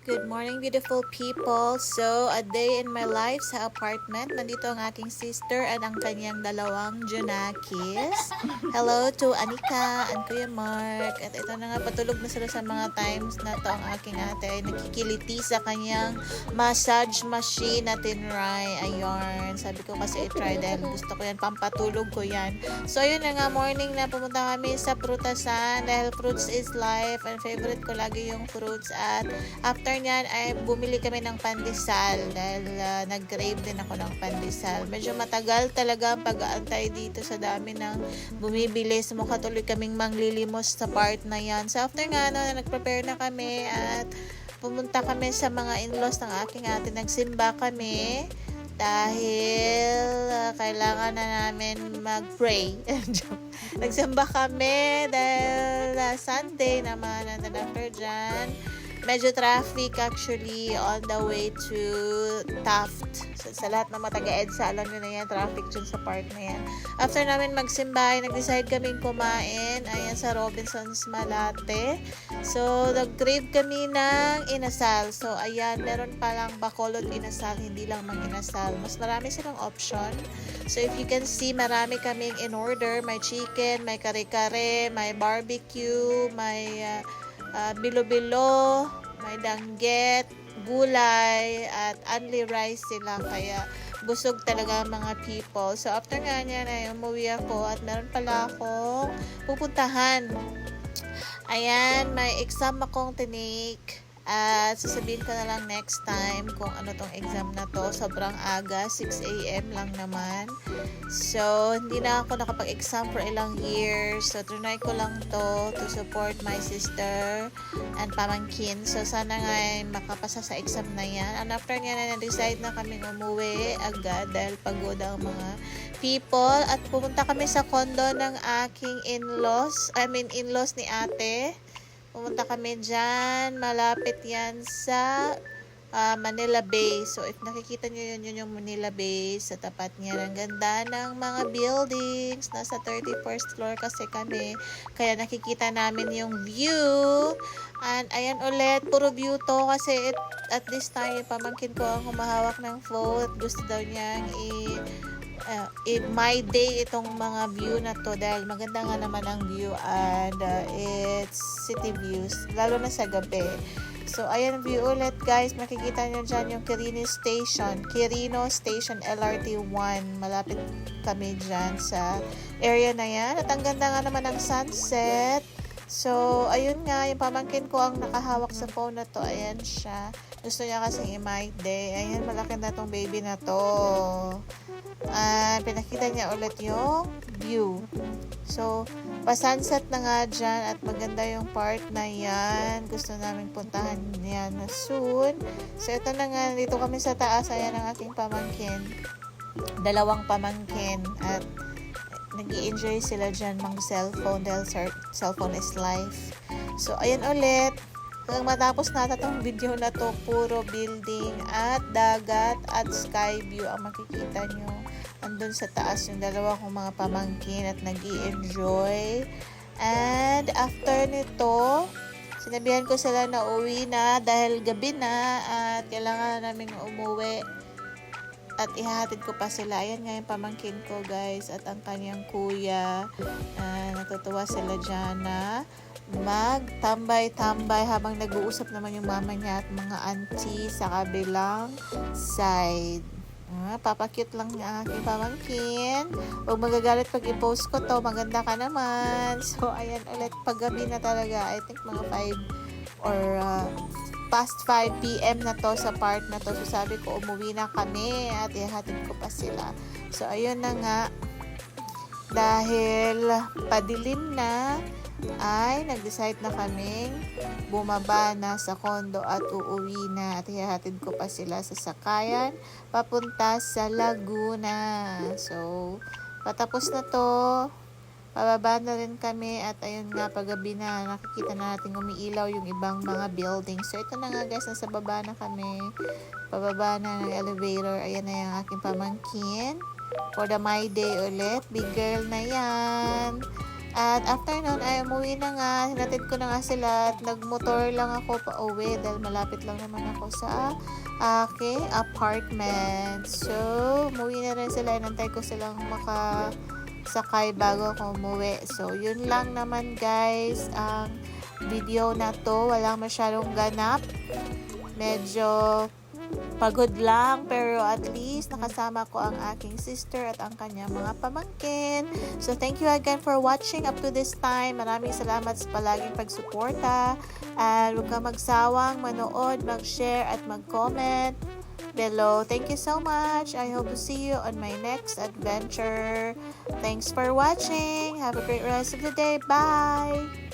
Good morning, beautiful people. So, a day in my life sa apartment. Nandito ang aking sister at ang kanyang dalawang Junakis. Hello to Anika and Kuya Mark. At ito na nga, patulog na sila sa mga times na to ang aking ate ay nakikiliti sa kanyang massage machine na tinry. Ayun. Sabi ko kasi i-try dahil gusto ko yan. Pampatulog ko yan. So, yun na nga, morning na pumunta kami sa prutasan dahil fruits is life and favorite ko lagi yung fruits. At after nyan ay bumili kami ng pandesal dahil nag-crave din ako ng pandesal. Medyo matagal talaga ang pag-aantay dito sa dami ng bumibili. So makatuloy kaming manglilimos sa part na yan. So after nga nag-prepare na kami at pumunta kami sa mga in-laws ng aking ate. Nagsimba kami dahil kailangan na namin mag-pray. Nagsimba kami dahil Sunday naman and then after dyan medyo traffic actually on the way to Taft. So, sa lahat ng mga taga-EDSA, alam nyo na yan, traffic dyan sa park na yan. After namin magsimbay, nag-decide kaming kumain. Ayan sa Robinson's Malate. So, nag-crave kami ng inasal. So, ayan, meron palang bacolod inasal, hindi lang mag-inasal. Mas marami silang option. So, if you can see, marami kaming in order. May chicken, may kare-kare, may barbecue, may bilo-bilo, may danggit, gulay, at only rice sila. Kaya busog talaga ang mga people. So, after nga niya na umuwi ako at meron pala akong pupuntahan. Ayan, may exam akong tinake. At sasabihin ko na lang next time kung ano tong exam na to. Sobrang aga, 6 a.m. lang naman. So, hindi na ako nakapag-exam for ilang years. So, trinay ko lang to support my sister and pamangkin. So, sana nga ay makapasa sa exam na yan. And after niya na-decide na kami umuwi agad dahil pagod ang mga people. At pumunta kami sa condo ng aking in-laws. In-laws ni ate. Pumunta kami dyan. Malapit yan sa Manila Bay. So, if nakikita nyo yun yung Manila Bay. Sa tapat niya. Ang ganda ng mga buildings. Nasa 31st floor kasi kami. Kaya nakikita namin yung view. And ayan ulit. Puro view to. Kasi at this time, yung pamangkin ko ang humahawak ng phone. Gusto daw niyang my day itong mga view na to dahil maganda nga naman ang view and it's city views lalo na sa gabi. So ayan view ulit guys, makikita nyo dyan yung Quirino Station LRT1, malapit kami dyan sa area na yan at ang ganda nga naman ng sunset. So ayun nga, yung pamangkin ko ang nakahawak sa phone na to, ayan siya, gusto niya kasing i-my day. Ayan, malaki na tong baby na to. Pinakita niya ulit yung view. So, pa-sunset na nga dyan at maganda yung part na yan. Gusto namin puntahan yan na soon. So, ito na nga. Dito kami sa taas. Ayan ang aking pamangkin. Dalawang pamangkin. At nag-i-enjoy sila dyan mag-cellphone dahil cellphone is life. So, ayan ulit. Hanggang matapos natin itong video na to, puro building at dagat at sky view ang makikita nyo. Andun sa taas yung dalawa kong mga pamangkin at nag-i-enjoy. And after nito, sinabihan ko sila na uwi na dahil gabi na at kailangan namin umuwi. At ihahatid ko pa sila. Ayan nga yung pamangkin ko guys at ang kanyang kuya. Natutuwa sila dyan na magtambay-tambay habang nag-uusap naman yung mama niya at mga auntie sa kabilang side. Papakute lang niya aking pamangkin. Huwag magagalit pag i-post ko to. Maganda ka naman. So, ayan ulit. Paggabi na talaga. I think mga 5 or past 5 p.m. na to sa part na to. So, sabi ko, umuwi na kami at ihatid ko pa sila. So, ayun na nga. Dahil padilim na, ay nag-decide na kaming bumaba na sa condo at uuwi na at hihatid ko pa sila sa sakayan papunta sa Laguna. So, patapos na to, pababa na rin kami at ayun nga, paggabi na nakikita na natin umiilaw yung ibang mga buildings. So, ito na nga guys, nasa baba na kami, pababa na ng elevator. Ayan na yung aking pamangkin for the my day ulit, big girl na yan. At after nun ay umuwi na nga, hinatid ko na nga sila at nagmotor lang ako pa uwi dahil malapit lang naman ako sa aking apartment. So, umuwi na rin sila, inantay ko silang makasakay bago ako umuwi. So, yun lang naman guys, ang video na to, walang masyadong ganap. Medyo pagod lang, pero at least nakasama ko ang aking sister at ang kanyang mga pamangkin. So, thank you again for watching up to this time. Maraming salamat sa palaging pagsuporta. At huwag kang magsawang manood, mag-share at mag-comment below. Thank you so much. I hope to see you on my next adventure. Thanks for watching. Have a great rest of the day. Bye!